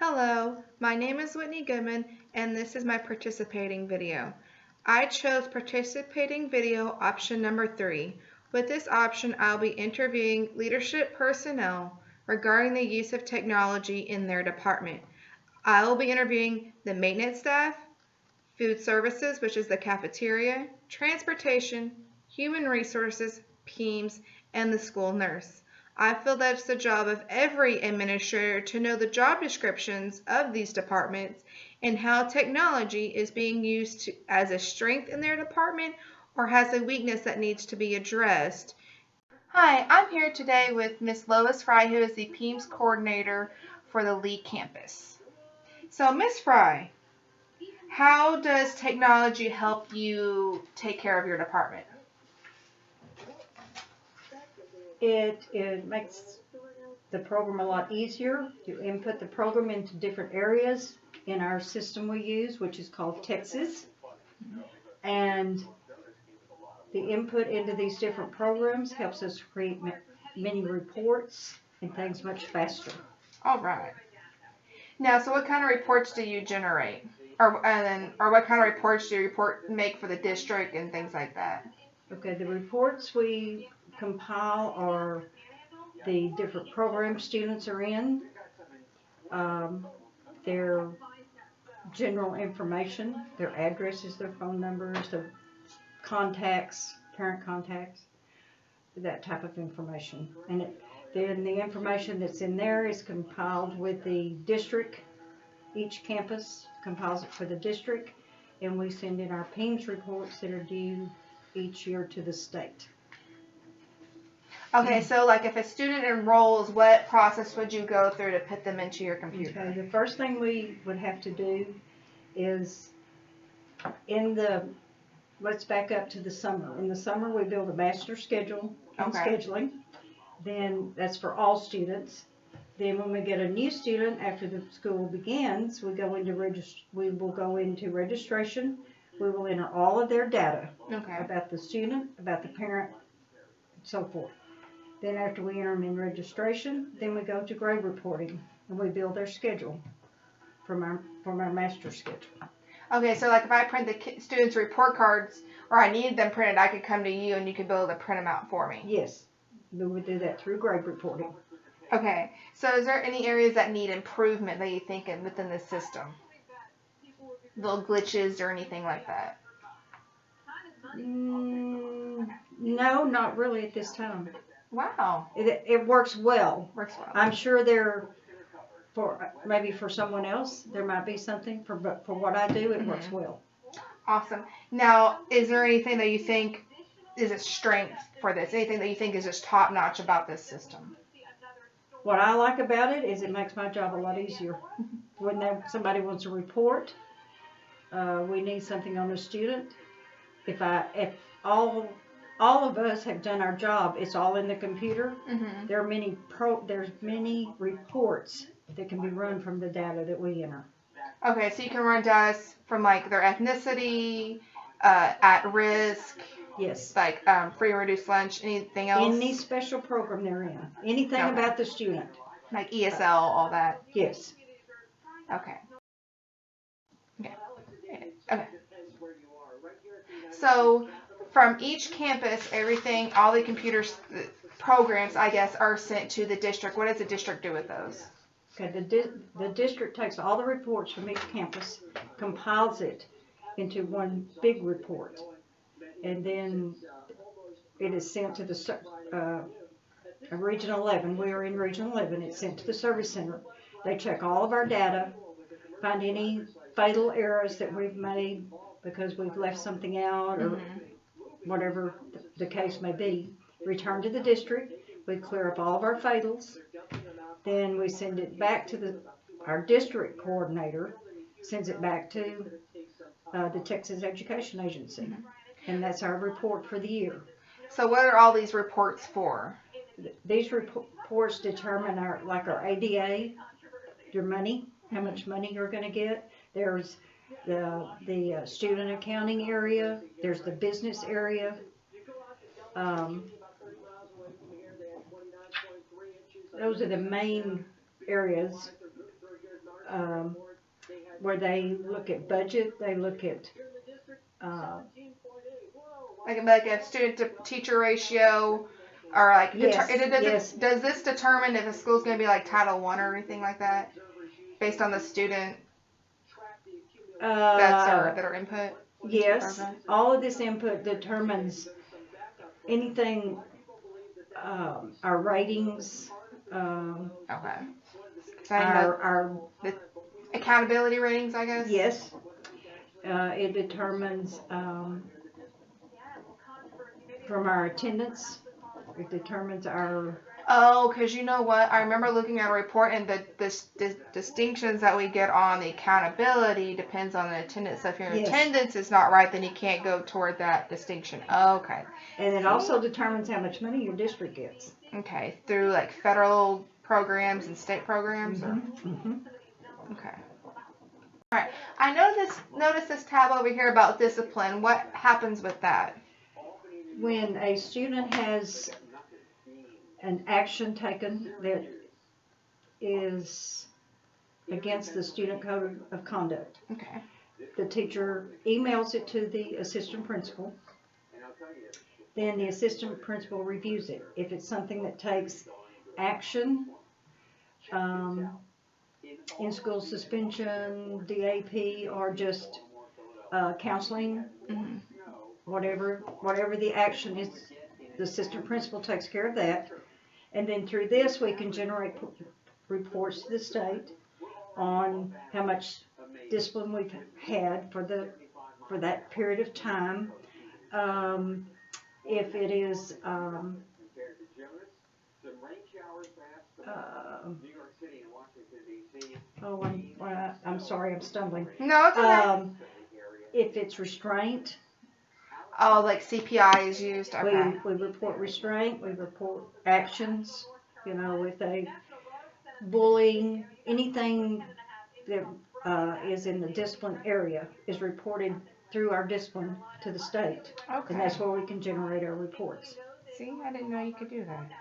Hello, my name is Whitney Goodman and this is my participating video. I chose participating video option number 3. With this option, I'll be interviewing leadership personnel regarding the use of technology in their department. I will be interviewing the maintenance staff, food services, which is the cafeteria, transportation, human resources, PEMS, and the school nurse. I feel that it's the job of every administrator to know the job descriptions of these departments and how technology is being used as a strength in their department or has a weakness that needs to be addressed. Hi, I'm here today with Miss Lois Fry, who is the PEMS coordinator for the Lee campus. So, Miss Fry, how does technology help you take care of your department? It makes the program a lot easier. You input the program into different areas in our system we use, which is called Texas. And the input into these different programs helps us create many reports and things much faster. All right. Now, so what kind of reports do you generate? Or what kind of reports do you make for the district and things like that? Okay, the reports we compile are the different programs students are in, their general information, their addresses, their phone numbers, their contacts, parent contacts, that type of information. And then the information that's in there is compiled with the district. Each campus compiles it for the district, and we send in our PEMS reports that are due each year to the state. Okay, so like if a student enrolls, what process would you go through to put them into your computer? Okay, the first thing we would have to do is let's back up to the summer. In the summer, we build a master schedule and scheduling. Then that's for all students. Then when we get a new student after the school begins, we will go into registration. We will enter all of their data about the student, about the parent, and so forth. Then after we enter them in registration, then we go to grade reporting and we build their schedule from our master schedule. Okay, so like if I print the students' report cards or I need them printed, I could come to you and you could be able to print them out for me. Yes, we would do that through grade reporting. Okay, so is there any areas that need improvement that you think within the system? Little glitches or anything like that? No, not really at this time. Wow. It works well. Works well. I'm sure maybe for someone else there might be something, but for what I do, it works well. Awesome. Now, is there anything that you think is a strength for this? Anything that you think is just top notch about this system? What I like about it is it makes my job a lot easier. When somebody wants a report, we need something on the student. If all of us have done our job, it's all in the computer. Mm-hmm. There's many reports that can be run from the data that we enter. Okay, so you can run data from like their ethnicity, at risk. Yes. Like free or reduced lunch, anything else? Any special program they're in. Anything about the student. Like ESL, all that? Yes. Okay. Okay. So from each campus, all the computers, programs, I guess, are sent to the district. What does the district do with those? Okay, the district takes all the reports from each campus, compiles it into one big report, and then it is sent to the Region 11. We are in Region 11. It's sent to the service center. They check all of our data, find any fatal errors that we've made because we've left something out or whatever the case may be. Return to the district. We clear up all of our fatals. Then we send it back to our district coordinator, sends it back to the Texas Education Agency. And that's our report for the year. So what are all these reports for? These reports determine our ADA, your money, how much money you're going to get. There's the student accounting area. There's the business area. Those are the main areas where they look at budget, they look at uh, like a student to teacher ratio, or like yes, yes. does this determine if a school's going to be like Title I or anything like that, based on the student that are input into the Yes, program? all of this input determines anything, our ratings, Okay. So I know our the accountability ratings, I guess. yes, it determines from our attendance. It determines our Oh, because you know what? I remember looking at a report, and the distinctions that we get on the accountability depends on the attendance. So if your yes, attendance is not right, then you can't go toward that distinction. Okay. and it also determines how much money your district gets. Okay. Through like federal programs and state programs? Or? Okay. All right. I notice this tab over here about discipline. What happens with that? When a student has an action taken that is against the student code of conduct, Okay. the teacher emails it to the assistant principal. Then the assistant principal reviews it. If it's something that takes action, in-school suspension, DAP, or just counseling, whatever the action is, the assistant principal takes care of that. And then through this, we can generate reports to the state on how much discipline we've had for that period of time. If it is I'm sorry, I'm stumbling. No, it's okay. If it's restraint, Oh, like CPI is used. Okay. we report restraint, we report actions, if they bullying, anything that is in the discipline area is reported through our discipline to the state. Okay. And that's where we can generate our reports. See, I didn't know you could do that.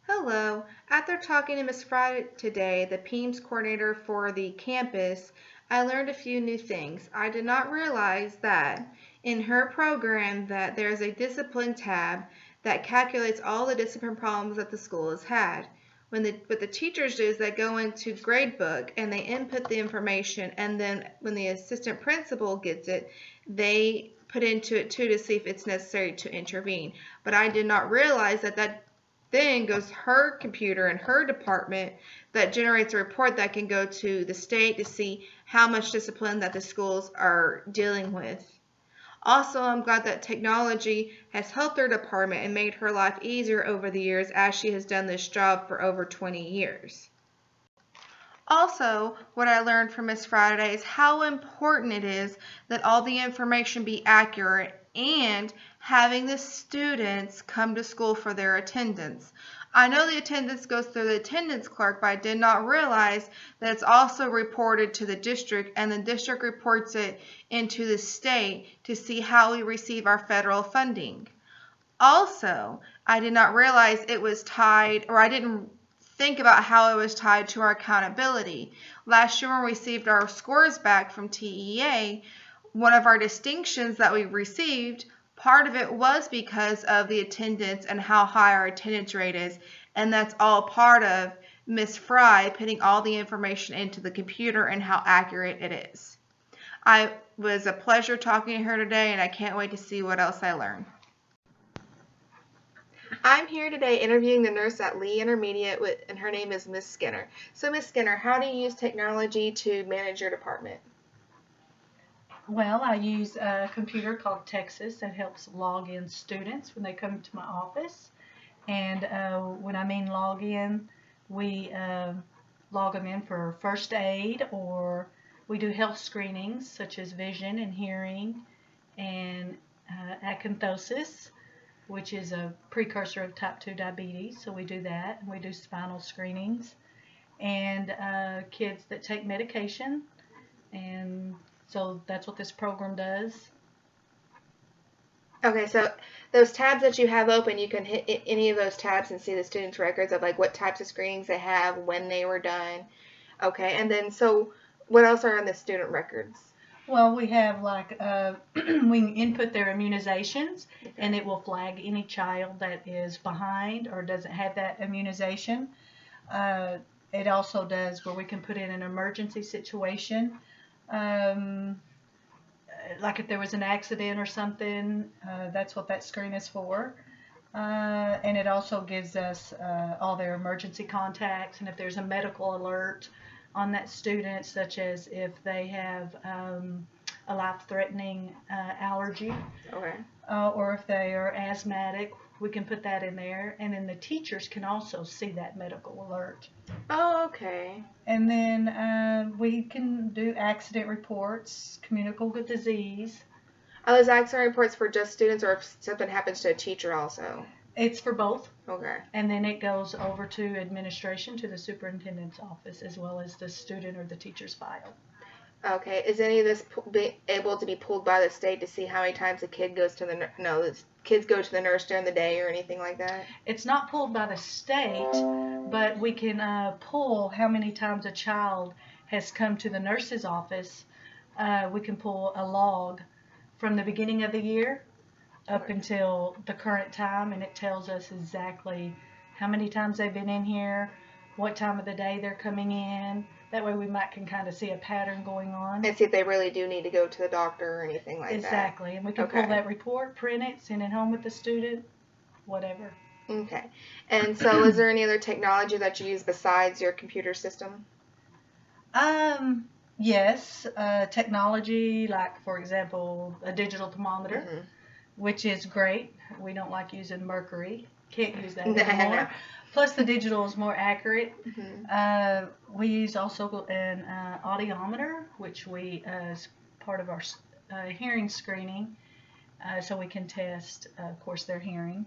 Hello. After talking to Ms. Fry today, the PEMS coordinator for the campus, I learned a few new things. I did not realize that in her program that there is a discipline tab that calculates all the discipline problems that the school has had. What the teachers do is they go into gradebook and they input the information, and then when the assistant principal gets it, they put into it too to see if it's necessary to intervene. But I did not realize that then goes her computer in her department that generates a report that can go to the state to see how much discipline that the schools are dealing with. Also, I'm glad that technology has helped her department and made her life easier over the years, as she has done this job for over 20 years. Also, what I learned from Ms. Friday is how important it is that all the information be accurate and having the students come to school for their attendance. I know the attendance goes through the attendance clerk, but I did not realize that it's also reported to the district, and the district reports it into the state to see how we receive our federal funding. Also, I did not realize it was tied, or I didn't think about how it was tied to our accountability. Last year when we received our scores back from TEA, one of our distinctions that we received, part of it was because of the attendance and how high our attendance rate is, and that's all part of Miss Fry putting all the information into the computer and how accurate it is. It was a pleasure talking to her today, and I can't wait to see what else I learn. I'm here today interviewing the nurse at Lee Intermediate, and her name is Miss Skinner. So Miss Skinner, how do you use technology to manage your department? Well, I use a computer called Texas that helps log in students when they come to my office. And when I mean log in, we log them in for first aid, or we do health screenings such as vision and hearing and acanthosis, which is a precursor of type 2 diabetes. So we do that, and we do spinal screenings, and kids that take medication. And so that's what this program does. Okay, so those tabs that you have open, you can hit any of those tabs and see the students' records of like what types of screenings they have, when they were done. Okay, and then so what else are on the student records? Well, we have like we can input their immunizations, Okay. and it will flag any child that is behind or doesn't have that immunization. It also does where we can put in an emergency situation, um, like if there was an accident or something. That's what that screen is for. And it also gives us all their emergency contacts, and if there's a medical alert on that student, such as if they have a life-threatening allergy, Okay. or if they are asthmatic, we can put that in there, and then the teachers can also see that medical alert. Oh, okay. And then we can do accident reports, communicable disease. Are those accident reports for just students, or if something happens to a teacher also? It's for both. Okay. And then it goes over to administration, to the superintendent's office, as well as the student or the teacher's file. Okay. Is any of this able to be pulled by the state to see how many times a kid goes to the kids go to the nurse during the day or anything like that? It's not pulled by the state, but we can pull how many times a child has come to the nurse's office. We can pull a log from the beginning of the year up until the current time, and it tells us exactly how many times they've been in here, what time of the day they're coming in. That way we can kind of see a pattern going on. And see if they really do need to go to the doctor or anything like that. Exactly. And we can pull that report, print it, send it home with the student, whatever. Okay. And so is there any other technology that you use besides your computer system? Yes. Technology, like, for example, a digital thermometer, which is great. We don't like using mercury. Can't use that anymore. Plus, the digital is more accurate. We use also an audiometer, which we is part of our hearing screening, so we can test, of course, their hearing.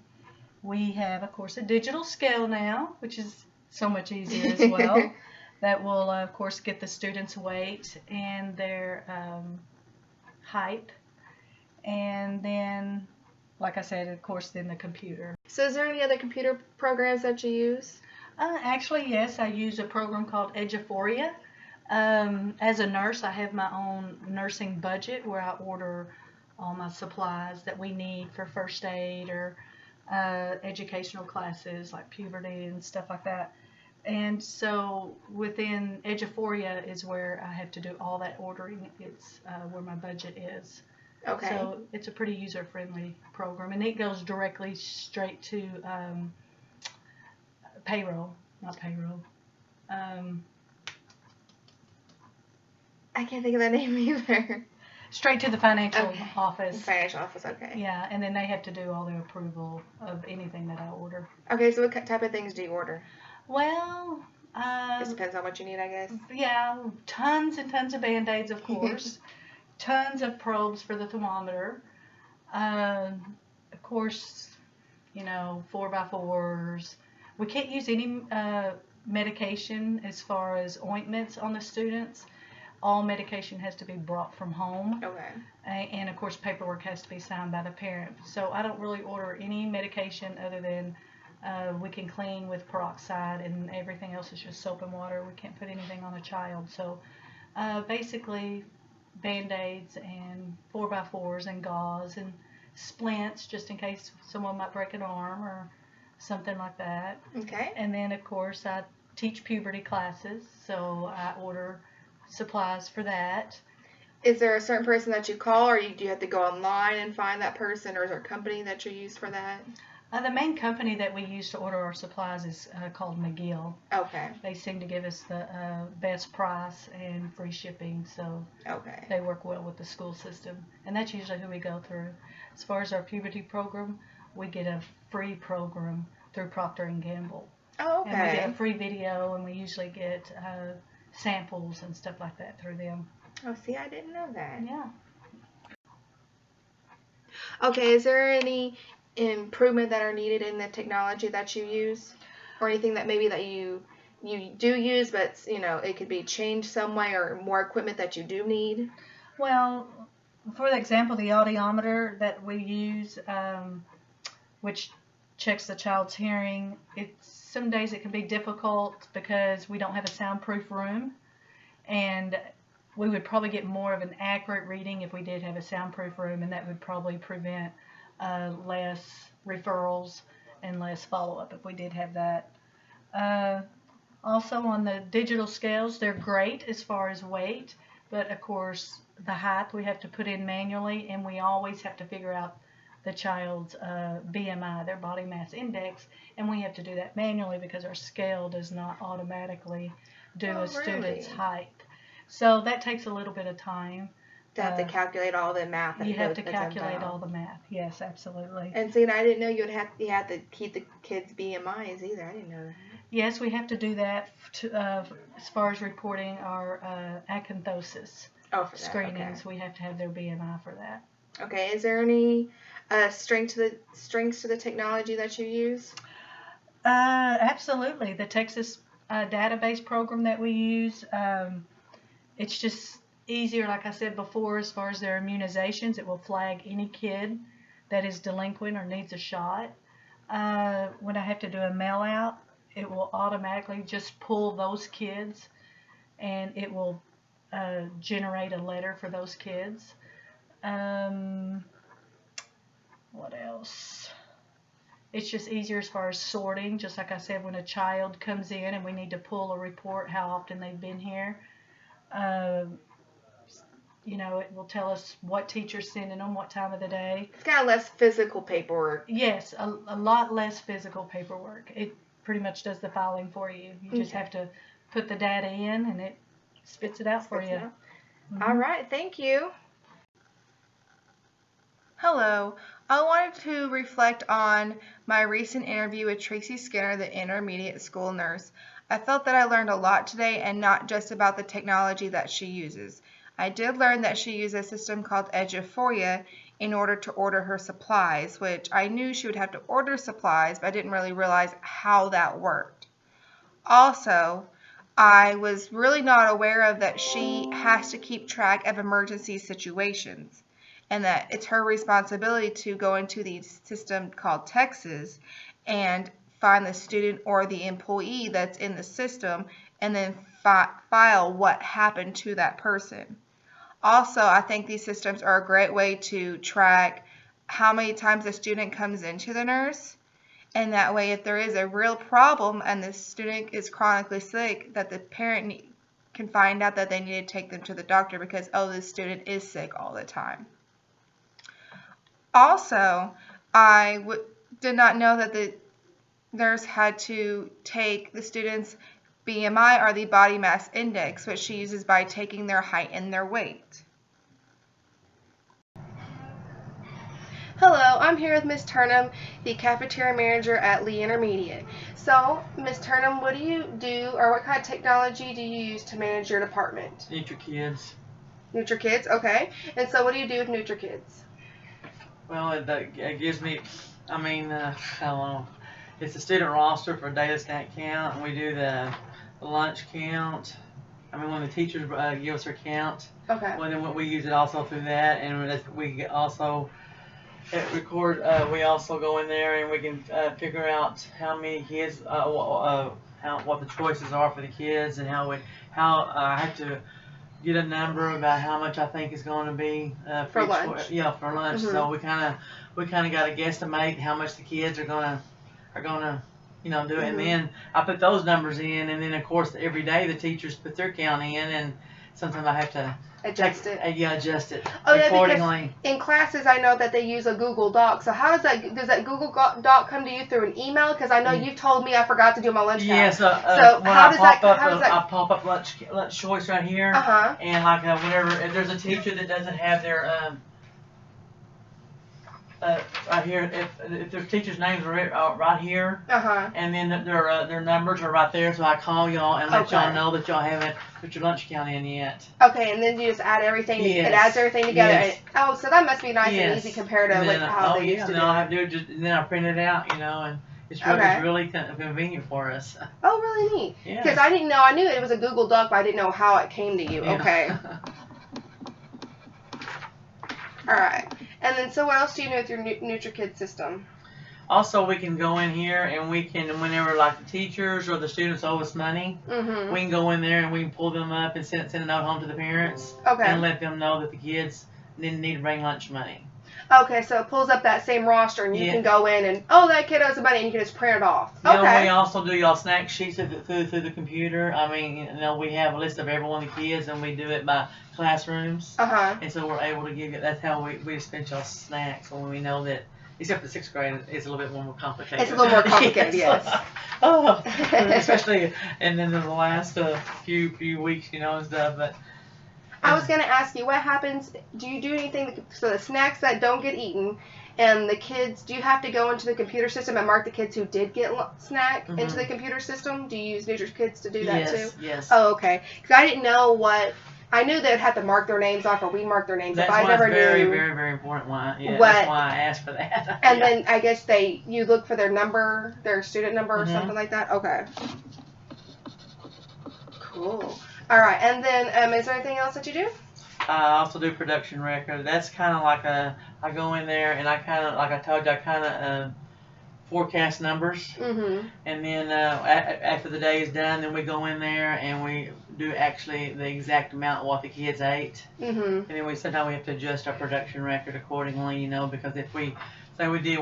We have, of course, a digital scale now, which is so much easier as well. That will, of course, get the students' weight and their height, and then, like I said, of course, then the computer. So is there any other computer programs that you use? Actually, yes, I use a program called Eduphoria. As a nurse, I have my own nursing budget where I order all my supplies that we need for first aid or educational classes like puberty and stuff like that. And so within Eduphoria is where I have to do all that ordering. It's where my budget is. Okay. So it's a pretty user-friendly program, and it goes directly straight to payroll, not payroll. I can't think of the name either. Straight to the financial office. Financial office, okay. Yeah, and then they have to do all the approval of anything that I order. Okay, so what type of things do you order? Well, it depends on what you need, I guess. Yeah, tons and tons of Band-Aids, of course. Tons of probes for the thermometer. Of course, 4x4s. We can't use any medication as far as ointments on the students. All medication has to be brought from home. Okay. And of course, paperwork has to be signed by the parent. So I don't really order any medication other than we can clean with peroxide, and everything else is just soap and water. We can't put anything on a child. So basically, Band-Aids and 4x4s and gauze and splints just in case someone might break an arm or something like that. Okay. And then, of course, I teach puberty classes, so I order supplies for that. Is there a certain person that you call, or do you have to go online and find that person, or is there a company that you use for that? The main company that we use to order our supplies is called McGill. Okay. They seem to give us the best price and free shipping, so they work well with the school system. And that's usually who we go through. As far as our puberty program, we get a free program through Procter & Gamble. Oh, okay. And we get a free video, and we usually get samples and stuff like that through them. Oh, see, I didn't know that. Yeah. Okay, is there any improvement that are needed in the technology that you use, or anything that maybe that you do use, but it could be changed some way, or more equipment that you do need? Well, for example, the audiometer that we use, which checks the child's hearing, some days it can be difficult because we don't have a soundproof room. and we would probably get more of an accurate reading if we did have a soundproof room, and that would probably prevent less referrals and less follow-up if we did have that. Also on the digital scales, they're great as far as weight, but of course the height we have to put in manually, and we always have to figure out the child's BMI, their body mass index, and we have to do that manually because our scale does not automatically do a student's height. So that takes a little bit of time. To have to calculate all the math. You have to calculate all the math. Yes, absolutely. And see, I didn't know you had to keep the kids' BMIs either. I didn't know that. Yes, we have to do that as far as reporting our acanthosis screenings. Okay. We have to have their BMI for that. Okay. Is there any strengths to the technology that you use? Absolutely. The Texas database program that we use, it's just easier, like I said before, as far as their immunizations. It will flag any kid that is delinquent or needs a shot. When I have to do a mail out, it will automatically just pull those kids, and it will generate a letter for those kids. What else? It's just easier as far as sorting. Just like I said, when a child comes in and we need to pull a report, how often they've been here, you know, it will tell us what teacher's sending them, what time of the day. It's kind of less physical paperwork. Yes, a lot less physical paperwork. It pretty much does the filing for you. You just have to put the data in, and it spits it out for you. Mm-hmm. All right, thank you. Hello. I wanted to reflect on my recent interview with Tracy Skinner, the intermediate school nurse. I felt that I learned a lot today, and not just about the technology that she uses. I did learn that she used a system called Eduphoria in order to order her supplies, which I knew she would have to order supplies, but I didn't really realize how that worked. Also, I was really not aware of that she has to keep track of emergency situations, and that it's her responsibility to go into the system called Texas and find the student or the employee that's in the system and then file what happened to that person. Also, I think these systems are a great way to track how many times a student comes into the nurse, and that way if there is a real problem and the student is chronically sick, that the parent can find out that they need to take them to the doctor because, oh, this student is sick all the time. Also, I did not know that the nurse had to take the student's BMI, or the body mass index, which she uses by taking their height and their weight. Hello, I'm here with Ms. Turnham, the cafeteria manager at Lee Intermediate. So, Ms. Turnham, what do you do, or what kind of technology do you use to manage your department? NutriKids. NutriKids, okay. And so what do you do with NutriKids? Well, it gives me, I don't know. It's a student roster for data stat count, and we do the lunch count. When the teachers give us their count, okay. Well, then we use it also through that, and we also record. We also go in there and we can figure out how many kids, what the choices are for the kids, and how I have to get a number about how much I think is going to be for lunch. For lunch. Mm-hmm. So we kind of got to guesstimate how much the kids are gonna do it, mm-hmm. And then I put those numbers in, and then of course every day the teachers put their count in, and sometimes I have to adjust it accordingly. Because in classes I know that they use a Google Doc. So how does that Google Doc come to you through an email? Because I know you've told me I forgot to do my lunch count. Yeah, so I pop up lunch choice right here, and whenever if there's a teacher that doesn't have their right here, if their teachers' names are right here, and then their numbers are right there, so I call y'all and let y'all know that y'all haven't put your lunch count in yet. Okay, and then you just add everything. Yes. It adds everything together. Yes. So that must be nice and easy compared to how they used to do it. All I have to do is then I print it out, and it's really convenient for us. Oh, really neat. Because Yes. I didn't know. I knew it was a Google Doc, but I didn't know how it came to you. Yeah. Okay. All right. And then, so what else do you know with your NutriKid system? Also, we can go in here and we can, whenever like the teachers or the students owe us money, Mhm. we can go in there and we can pull them up and send a note home to the parents Okay. and let them know that the kids didn't need to bring lunch money. Okay, so it pulls up that same roster, and you Yeah. can go in and that kid owes the money, and you can just print it off. You know, Okay. we also do y'all snack sheets through the computer. I mean, you know, we have a list of every one of the kids, and we do it by classrooms. Uh-huh. And so we're able to give you. That's how we dispense y'all snacks when we know that. Except for 6th grade, it's a little bit more complicated. It's a little more complicated, yes. Oh, especially and then in the last few weeks, you know, and stuff. But I was gonna ask you, what happens? Do you do anything so the snacks that don't get eaten, and the kids? Do you have to go into the computer system and mark the kids who did get snack into the computer system? Do you use NutriKids to do that yes, too? Yes. Oh, okay. Because I didn't know what. I knew they'd have to mark their names off, or we mark their names That's off. I why never it's very, knew. very, very important. That's What- why I asked for that. And Yeah. then I guess you look for their number, their student number, or something like that. Okay. Cool. All right. And then, is there anything else that you do? I also do production record. That's kind of like I go in there and I kind of, like I told you, I kind of forecast numbers. Mm-hmm. And then after the day is done, then we go in there and we do actually the exact amount of what the kids ate. Mm-hmm. And then sometimes we have to adjust our production record accordingly, you know, because if we say we did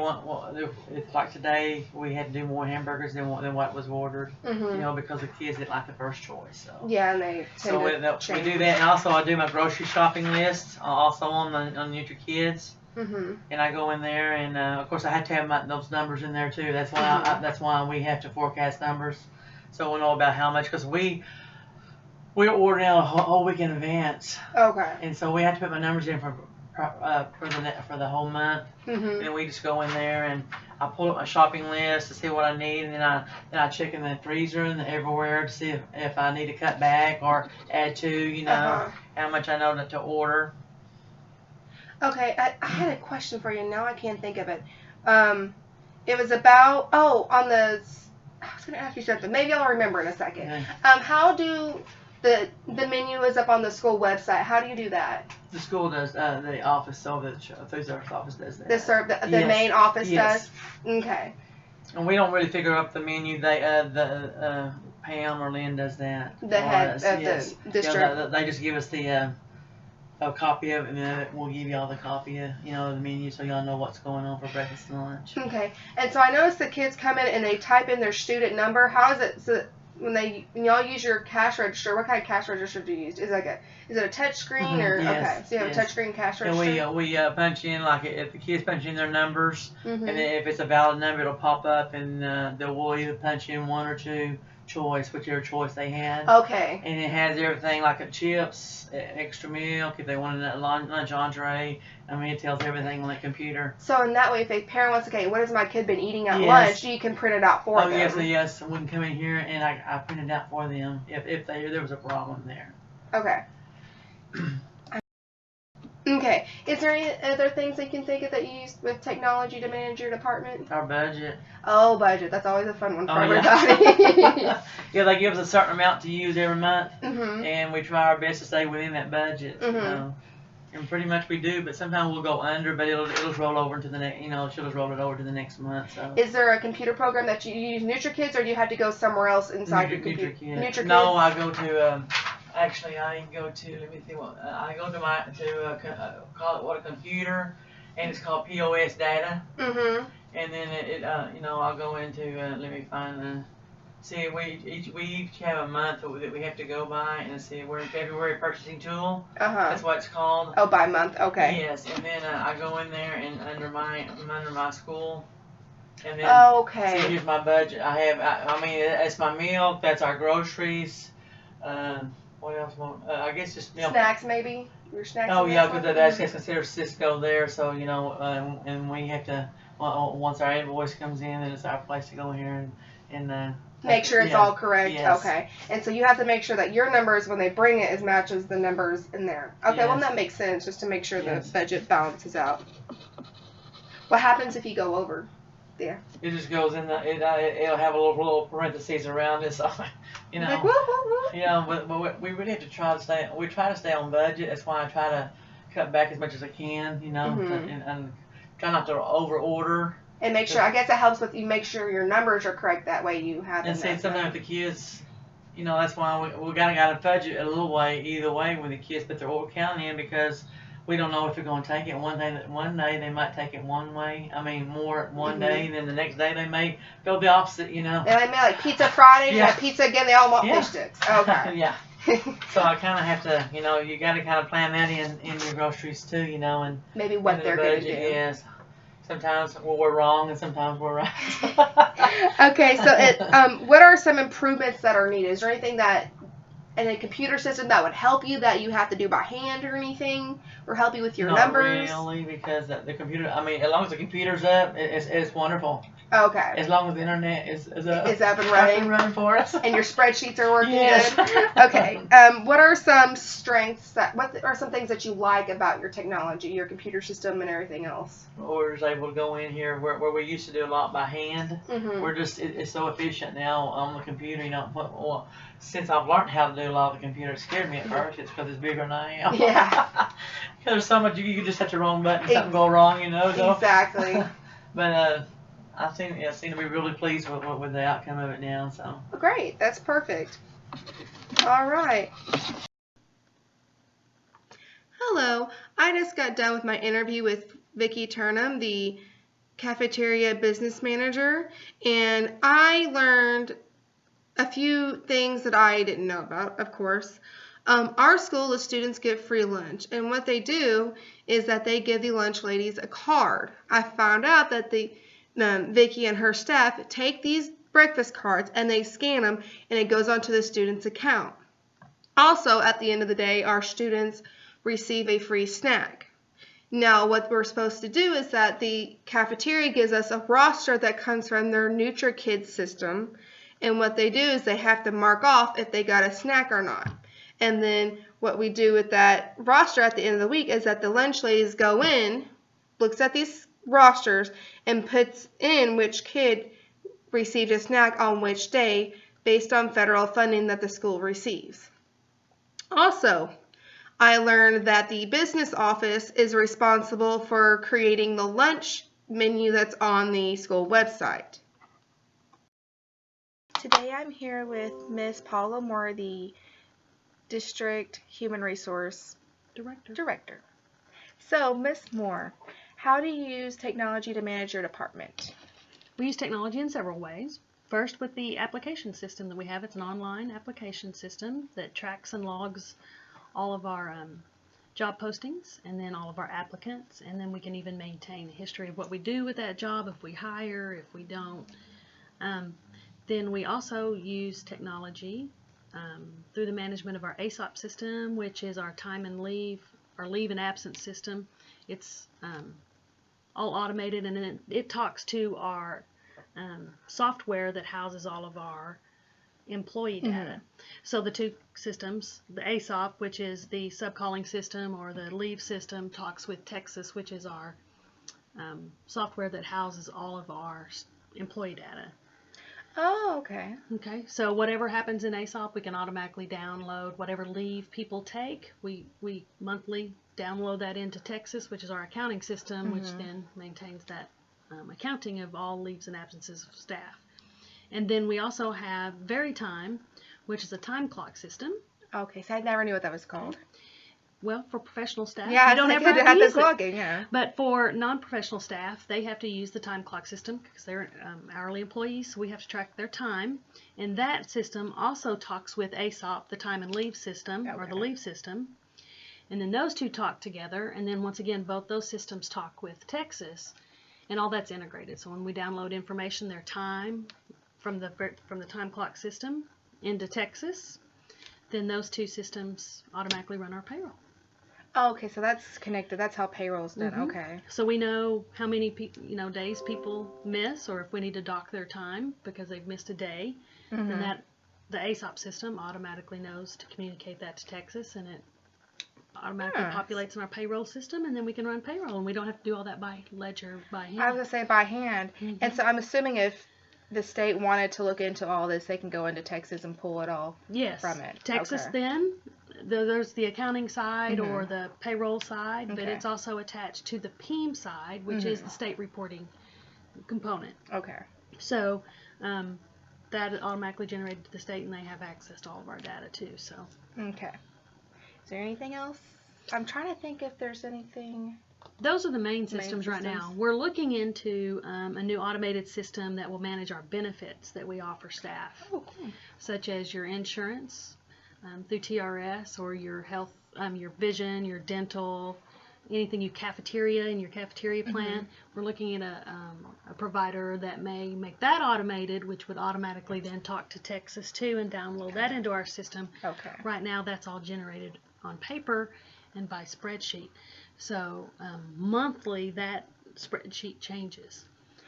if like today we had to do more hamburgers than what was ordered, Mm-hmm. you know, because the kids didn't like the first choice. So. Yeah, and they tend So to we change. do that, and also I do my grocery shopping list also on NutriKids, Mm-hmm. and I go in there, and of course I have to have those numbers in there too. That's why that's why we have to forecast numbers, so we'll know about how much, because we're ordering out a whole week in advance, Okay. and so we have to put my numbers in for the whole month, Mm-hmm. and then we just go in there and I pull up my shopping list to see what I need, and then I check in the freezer and everywhere to see if I need to cut back or add to, you know, how much I know to order. Okay, I had a question for you, and now I can't think of it. It was about, on the, I was going to ask you something. Maybe I'll remember in a second. Okay. How do, the menu is up on the school website. How do you do that? The school does, the office, so the food service office does that. The Yes. main office Yes. does? Okay. And we don't really figure up the menu. They, Pam or Lynn does that. The for head us, of yes. the district. Yeah, they just give us the, a copy of it, and then we'll give y'all the copy of, you know, the menu, so y'all know what's going on for breakfast and lunch. Okay. And so I noticed the kids come in and they type in their student number. How is it, so when y'all use your cash register, what kind of cash register do you use? Is it a touch screen or Yes, okay? So you have a touch screen cash And register. we punch in, like, if the kids punch in their numbers, Mm-hmm. and then if it's a valid number, it'll pop up, and we'll either punch in one or two choice, whichever choice they had. Okay. And it has everything like a chips, extra milk, if they wanted a lunch entree. I mean, it tells everything on that computer. So in that way, if a parent wants, okay, what has my kid been eating at Yes. lunch, you can print it out for them. Yes, and we can come in here and I print it out for them if there was a problem there. Okay. Okay. Is there any other things that you can think of that you use with technology to manage your department? Our budget. Oh, budget. That's always a fun one for Yeah. everybody. Yeah, they give us a certain amount to use every month, Mm-hmm. and we try our best to stay within that budget. Mhm. And pretty much we do, but sometimes we'll go under, but it'll just roll over into the next, you know, she'll just roll it over to the next month. So. Is there a computer program that you use NutriKids, or do you have to go somewhere else inside your computer? NutriKids. No, I go to, actually I go to, let me see what, I go to call it what, a computer, and it's called POS data. Mm-hmm. And then you know, I'll go into, let me find see, we each have a month that we have to go by, and see, we're in February purchasing tool. Uh-huh. That's what it's called. Oh, by month. Okay. Yes, and then I go in there and under my school, and then Okay. see, here's my budget. I mean, it's my milk. That's our groceries. What else? I guess just milk. Snacks, maybe? Your snacks? Oh and yeah, that because stuff? that's considered Cisco there. So you know, and we have to once our invoice comes in, then it's our place to go here and Make sure it's yeah, all correct. yes. Okay. And so you have to make sure that your numbers, when they bring it, is matches the numbers in there. Okay, well, Yes. that makes sense, just to make sure Yes. the budget balances out. What happens if you go over? It just goes in it'll have a little parentheses around it, so you know. Like, whoop, whoop, whoop. You know, but we really have to try to stay on budget. That's why I try to cut back as much as I can, you know, Mhm. and try not to over order. and make sure. I guess it helps with you make sure your numbers are correct. That way you have. And see, sometimes the kids, that's why we gotta budget a little way either way when the kids put their oil count in, because we don't know if they're gonna take it one day they might take it one way. I mean, more one day, and then the next day they may go the opposite. And I mean, like Pizza Friday, Yeah. Pizza again. They all want fish sticks. Okay. Yeah. So I kind of have to, you got to kind of plan that in your groceries too, and maybe what they're going to do. Yes. Sometimes we're wrong and sometimes we're right. Okay, so what are some improvements that are needed? Is there anything that in a computer system that would help you that you have to do by hand or anything, or help you with your numbers? Not really, because the computer. I mean, as long as the computer's up, it's wonderful. Okay. As long as the internet is up. Is up and running for us. And your spreadsheets are working Yes. good. Okay. What are some strengths what are some things that you like about your technology, your computer system, and everything else? We're just able to go in here where we used to do a lot by hand. Mm-hmm. We're just it's so efficient now on the computer. Well, since I've learned how to do a lot of the computer, it scared me at first. It's because it's bigger than I am. Yeah. Because there's so much you just hit the wrong button, something go wrong, So. Exactly. But I seem to be really pleased with the outcome of it now. So. Great. That's perfect. All right. Hello. I just got done with my interview with Vicki Turnham, the cafeteria business manager, and I learned a few things that I didn't know about, of course. Our school, the students get free lunch, and what they do is that they give the lunch ladies a card. I found out that Vicki and her staff take these breakfast cards and they scan them, and it goes onto the student's account. Also, at the end of the day, our students receive a free snack. Now, what we're supposed to do is that the cafeteria gives us a roster that comes from their NutriKids system, and what they do is they have to mark off if they got a snack or not. And then what we do with that roster at the end of the week is that the lunch ladies go in, looks at these rosters, and puts in which kid received a snack on which day based on federal funding that the school receives. Also, I learned that the business office is responsible for creating the lunch menu that's on the school website. Today I'm here with Miss Paula Moore, the District Human Resource Director. So, Miss Moore, how do you use technology to manage your department? We use technology in several ways. First, with the application system that we have. It's an online application system that tracks and logs all of our job postings and then all of our applicants, and then we can even maintain a history of what we do with that job, if we hire, if we don't. Then we also use technology through the management of our ASOP system, which is our time and leave, our leave and absence system. It's all automated, and then it talks to our software that houses all of our employee data. So the two systems, the ASOP, which is the sub-calling system, or the leave system, talks with Texas, which is our software that houses all of our employee data. Oh, okay. Okay, so whatever happens in ASOP, we can automatically download. Whatever leave people take, we monthly download that into Texas, which is our accounting system, which then maintains that accounting of all leaves and absences of staff. And then we also have VeriTime, which is a time clock system. Okay, so I never knew what that was called. Well, for professional staff, yeah, you don't have to use the clocking, yeah. But for non-professional staff, they have to use the time clock system because they're hourly employees, so we have to track their time. And that system also talks with ASOP, the time and leave system, or the leave system. And then those two talk together, and then once again, both those systems talk with Texas, and all that's integrated. So when we download information, their time from the time clock system into Texas, then those two systems automatically run our payroll. Oh, okay, so that's connected. That's how payroll's done. Okay. So we know how many days people miss, or if we need to dock their time because they've missed a day, then that the ASOP system automatically knows to communicate that to Texas, and it automatically populates in our payroll system, and then we can run payroll, and we don't have to do all that by ledger, by hand. I was gonna say by hand, and so I'm assuming if the state wanted to look into all this, they can go into Texas and pull it all from it. Texas then. There's the accounting side or the payroll side, but it's also attached to the PEEM side, which is the state reporting component. Okay. So that automatically generated to the state, and they have access to all of our data too. So Okay. Is there anything else? I'm trying to think if there's anything. those are the main systems right now. We're looking into a new automated system that will manage our benefits that we offer staff, Oh, cool. such as your insurance through TRS, or your health, your vision, your dental, anything in your cafeteria plan. We're looking at a provider that may make that automated, which would automatically then talk to Texas too and download that into our system. Okay. Right now, that's all generated on paper and by spreadsheet. So monthly, that spreadsheet changes.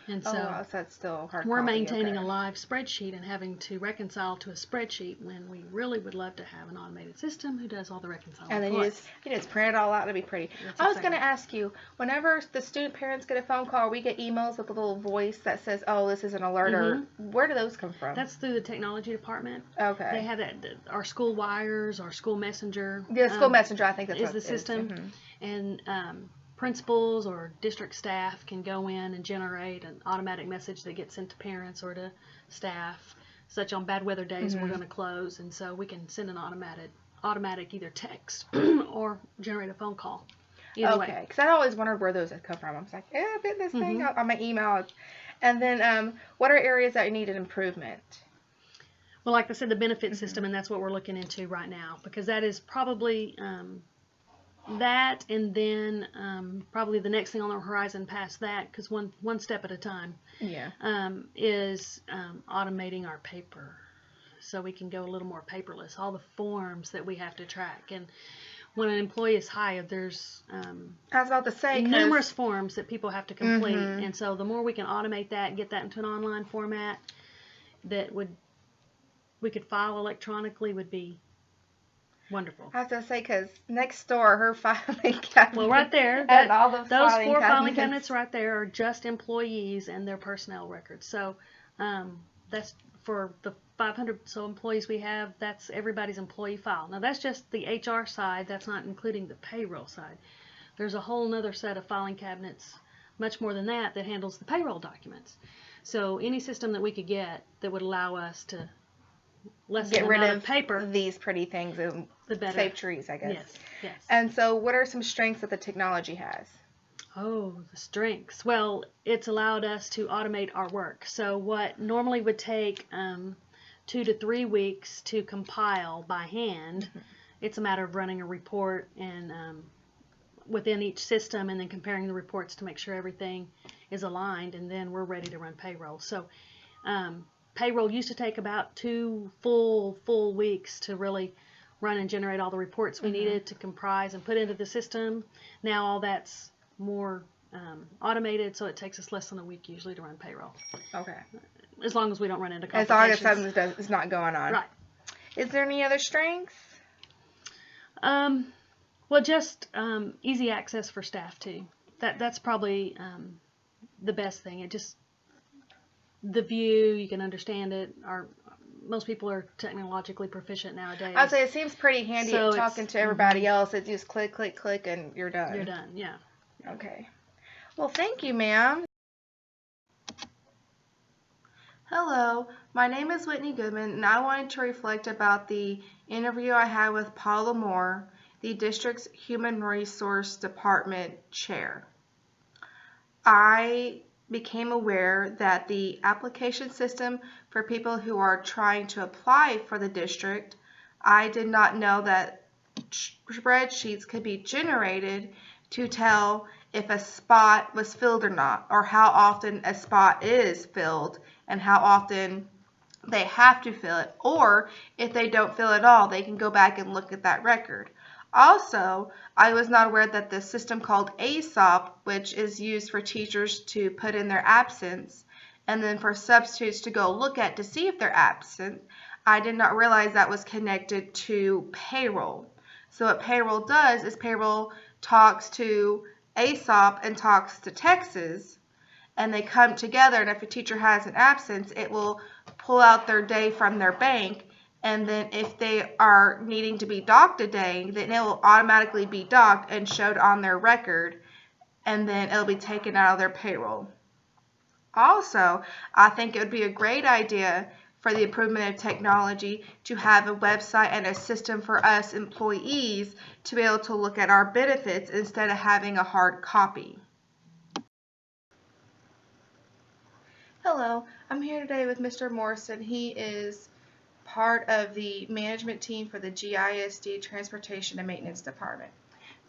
And so wow, so that's still hard. we're quality. maintaining Okay. a live spreadsheet and having to reconcile to a spreadsheet when we really would love to have an automated system who does all the reconciling. And then for you us. just print it all out to be pretty. That's I was exactly going to ask you, whenever the student parents get a phone call, we get emails with a little voice that says, "Oh, this is an alert." Or where do those come from? That's through the technology department. Okay. They have that, our school wires, our school messenger. The school messenger, I think that's is what the it system. And principals or district staff can go in and generate an automatic message that gets sent to parents or to staff. Such on bad weather days, we're going to close, and so we can send an automatic either text or generate a phone call. Either way. Okay, because I always wondered where those had come from. I was like, I bet this thing on my email. And then, what are areas that needed improvement? Well, like I said, the benefit system, and that's what we're looking into right now, because that is probably that, and then probably the next thing on the horizon past that, because one step at a time, Yeah. is automating our paper, so we can go a little more paperless. All the forms that we have to track, and when an employee is hired, there's I was about to say, numerous forms that people have to complete, and so the more we can automate that and get that into an online format that we could file electronically would be wonderful. I was going to say, because next door, her filing cabinet. Well, right there, and all those filing 4 filing cabinets. cabinets right there are just employees and their personnel records. So that's for the 500 so employees we have. That's everybody's employee file. Now that's just the HR side. That's not including the payroll side. There's a whole other set of filing cabinets, much more than that handles the payroll documents. So any system that we could get that would allow us to lessen Get the rid amount of paper, these pretty things and the better. save trees, I guess. Yes. And so, what are some strengths that the technology has? Oh, the strengths. Well, it's allowed us to automate our work. So what normally would take 2 to 3 weeks to compile by hand, it's a matter of running a report and within each system, and then comparing the reports to make sure everything is aligned, and then we're ready to run payroll. So payroll used to take about 2 full weeks to really run and generate all the reports we needed to comprise and put into the system. Now all that's more automated, so it takes us less than a week usually to run payroll. Okay. As long as we don't run into As long as complications. something is not going on. Right. Is there any other strengths? Well, just easy access for staff too. That's probably the best thing. It just, the view, you can understand it. Most people are technologically proficient nowadays. I'd say it seems pretty handy So at talking to everybody else. It just click, click, click, and you're done. You're done, yeah. Okay. Well, thank you, ma'am. Hello, my name is Whitney Goodman, and I wanted to reflect about the interview I had with Paul Lamar, the district's Human Resource Department chair. I became aware that the application system for people who are trying to apply for the district, I did not know that spreadsheets could be generated to tell if a spot was filled or not, or how often a spot is filled and how often they have to fill it, or if they don't fill it all, they can go back and look at that record. Also, I was not aware that the system called ASOP, which is used for teachers to put in their absence, and then for substitutes to go look at to see if they're absent, I did not realize that was connected to payroll. So what payroll does is payroll talks to ASOP and talks to Texas, and they come together, and if a teacher has an absence, it will pull out their day from their bank, and then if they are needing to be docked a day, then it will automatically be docked and showed on their record, and then it'll be taken out of their payroll. Also, I think it would be a great idea for the improvement of technology to have a website and a system for us employees to be able to look at our benefits instead of having a hard copy. Hello, I'm here today with Mr. Morrison. He is part of the management team for the GISD Transportation and Maintenance Department.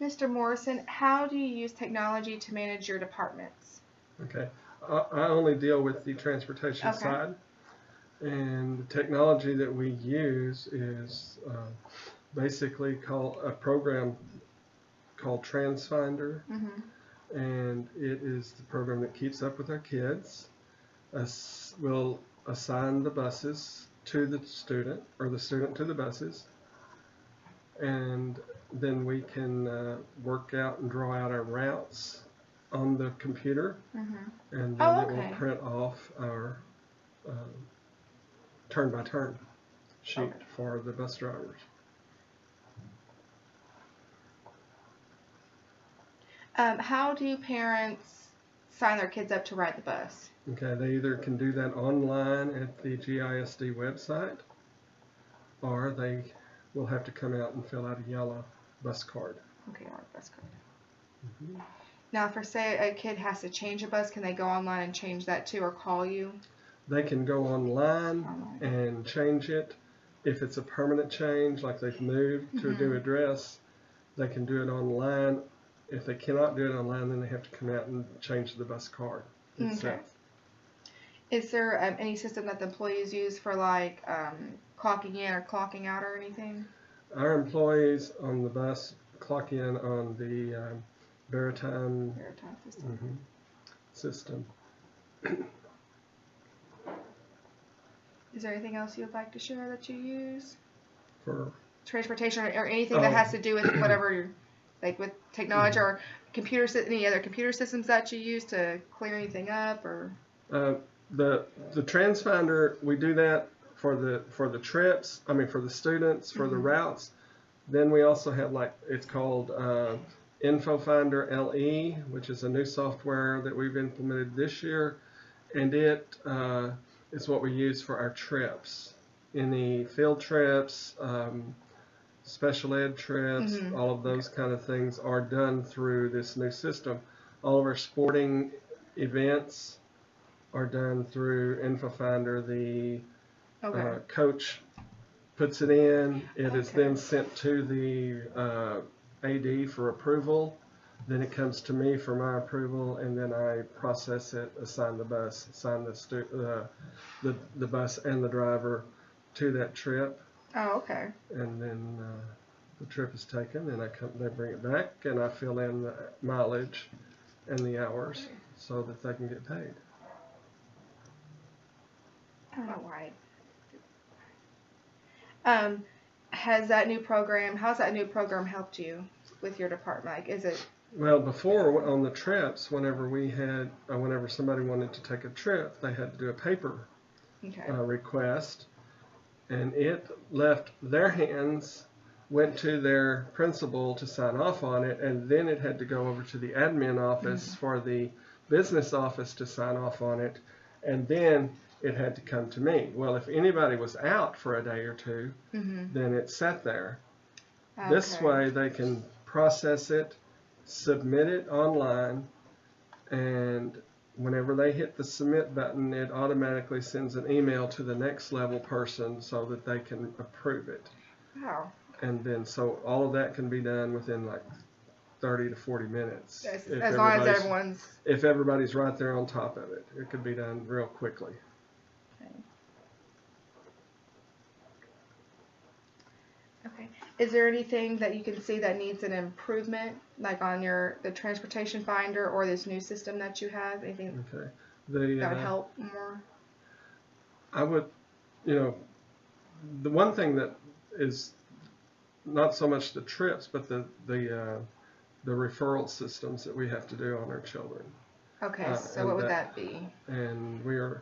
Mr. Morrison, how do you use technology to manage your departments? Okay, I only deal with the transportation Okay. side, and the technology that we use is basically called a program called TransFinder, and it is the program that keeps up with our kids. We'll assign the buses to the student, or the student to the buses, and then we can work out and draw out our routes on the computer, and then it will print off our turn-by-turn sheet for the bus drivers. How do parents sign their kids up to ride the bus? Okay, they either can do that online at the GISD website, or they will have to come out and fill out a yellow bus card. Okay, our bus card. Now, if say a kid has to change a bus, can they go online and change that too, or call you? They can go online and change it. If it's a permanent change, like they've moved to a new address, they can do it online. If they cannot do it online, then they have to come out and change the bus card itself. Is there any system that the employees use for like clocking in or clocking out or anything? Our employees on the bus clock in on the Veritime system. Is there anything else you'd like to share that you use? For transportation or anything that has to do with whatever, like with technology or any other computer systems that you use to clear anything up, or? The TransFinder, we do that for the trips. I mean, for the students, for the routes. Then we also have, like, it's called InfoFinder LE, which is a new software that we've implemented this year, and it is what we use for our trips. Any field trips, special ed trips, all of those kind of things are done through this new system. All of our sporting events are done through InfoFinder. The coach puts it in. It is then sent to the AD for approval. Then it comes to me for my approval, and then I process it, assign the bus, assign the bus and the driver to that trip. Oh, okay. And then the trip is taken, and they bring it back, and I fill in the mileage and the hours so that they can get paid. I don't know why. How's that new program helped you with your department? Like, is it? Well, before on the trips, whenever somebody wanted to take a trip, they had to do a paper request, and it left their hands, went to their principal to sign off on it, and then it had to go over to the admin office for the business office to sign off on it, and then it had to come to me. Well, if anybody was out for a day or two, then it sat there. Okay. This way they can process it, submit it online, and whenever they hit the submit button, it automatically sends an email to the next level person so that they can approve it. Wow. And then so all of that can be done within like 30 to 40 minutes. As long as if everybody's right there on top of it, it could be done real quickly. Okay. Is there anything that you can see that needs an improvement, like on the transportation finder or this new system that you have? Anything that would help more? I would, the one thing that is not so much the trips, but the referral systems that we have to do on our children. Okay, so what would that be? And we are,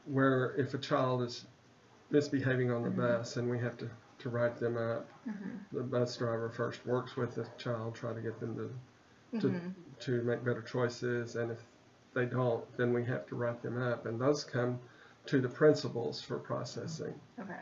where if a child is misbehaving on the bus and we have to write them up, the bus driver first works with the child, try to get them to make better choices, and they don't, then we have to write them up, and those come to the principals for processing. Okay.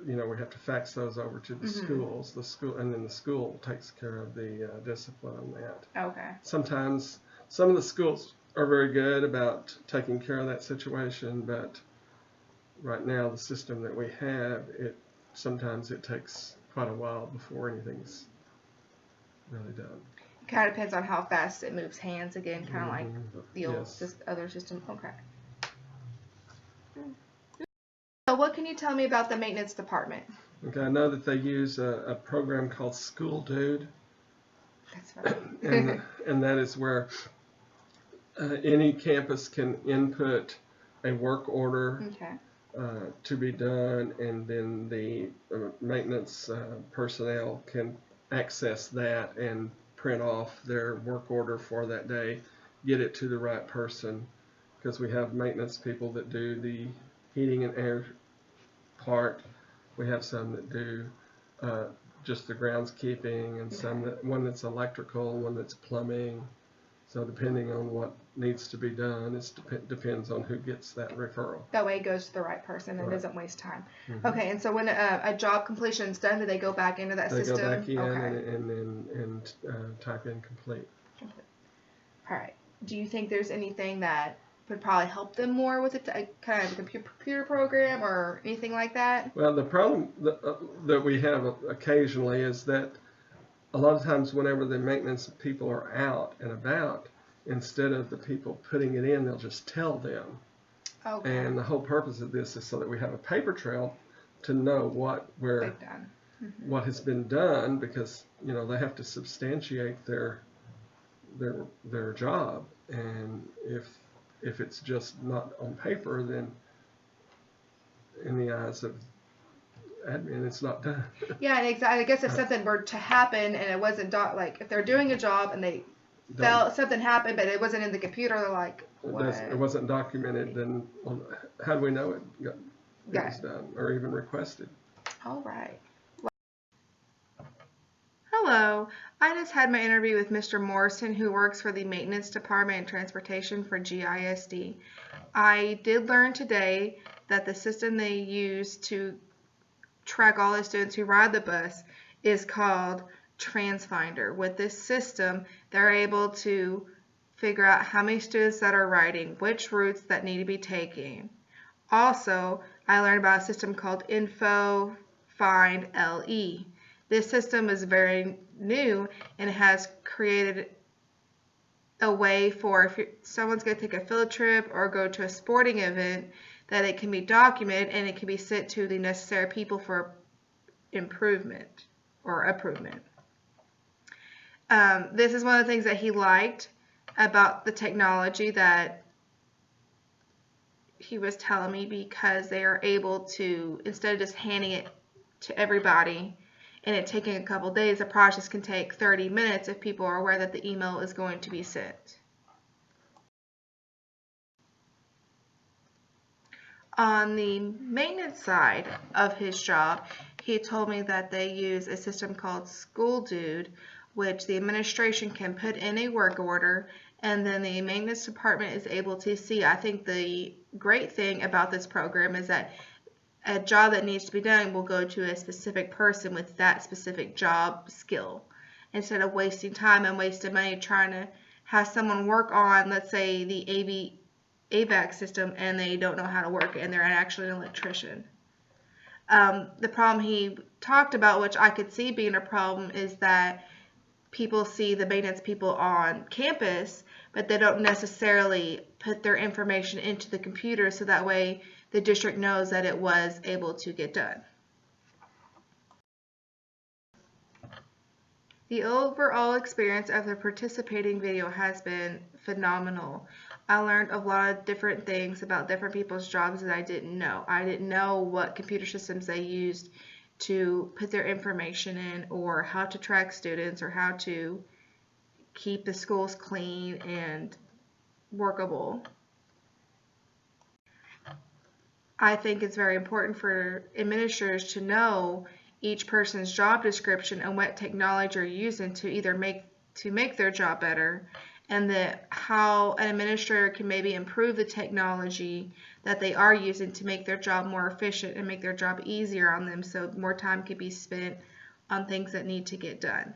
We have to fax those over to the schools. And then the school takes care of the discipline on that. Okay. Sometimes some of the schools are very good about taking care of that situation, but right now the system that we have, sometimes it takes quite a while before anything's really done. Kind of depends on how fast it moves hands again, kind of like the old Yes. other system. Okay. So what can you tell me about the maintenance department? Okay, I know that they use a program called School Dude, That's funny. and that is where any campus can input a work order Okay. to be done, and then the maintenance personnel can access that and print off their work order for that day, get it to the right person, because we have maintenance people that do the heating and air part. We have some that do just the groundskeeping, and one that's electrical, one that's plumbing. So depending on what needs to be done, it depends on who gets that referral. That way it goes to the right person and Right. doesn't waste time. Okay, and so when a job completion is done, do they go back into that They system? go back in Okay. and type in complete. All right. Do you think there's anything that would probably help them more with it, kind of a computer program or anything like that? Well, the problem that we have occasionally is that a lot of times whenever the maintenance people are out and about, instead of the people putting it in, they'll just tell them. Okay. And the whole purpose of this is so that we have a paper trail to know what They've done. what has been done, because they have to substantiate their job, and if it's just not on paper, then in the eyes of admin, it's not done. Yeah, and exactly. I guess if something were to happen and it wasn't like if they're doing a job and they felt something happened but it wasn't in the computer, they're like, what? It wasn't documented, then how do we know it was done or even requested? All right. Hello. I just had my interview with Mr. Morrison, who works for the Maintenance Department and Transportation for GISD. I did learn today that the system they use to track all the students who ride the bus is called TransFinder. With this system, they're able to figure out how many students that are riding, which routes that need to be taken. Also, I learned about a system called Info Find LE. This system is very new and has created a way for if someone's going to take a field trip or go to a sporting event, that it can be documented and it can be sent to the necessary people for improvement or approvement. This is one of the things that he liked about the technology that he was telling me, because they are able to, instead of just handing it to everybody and it taking a couple days, the process can take 30 minutes if people are aware that the email is going to be sent. On the maintenance side of his job, he told me that they use a system called School Dude, which the administration can put in a work order, and then the maintenance department is able to see. I think the great thing about this program is that a job that needs to be done will go to a specific person with that specific job skill, instead of wasting time and wasting money trying to have someone work on, let's say, the AVAC system and they don't know how to work it and they're actually an electrician. The problem he talked about, which I could see being a problem, is that people see the maintenance people on campus, but they don't necessarily put their information into the computer, so that way the district knows that it was able to get done. The overall experience of the participating video has been phenomenal. I learned a lot of different things about different people's jobs that I didn't know. I didn't know what computer systems they used to put their information in, or how to track students, or how to keep the schools clean and workable. I think it's very important for administrators to know each person's job description and what technology you're using to either make their job better, and how an administrator can maybe improve the technology that they are using to make their job more efficient and make their job easier on them, so more time can be spent on things that need to get done.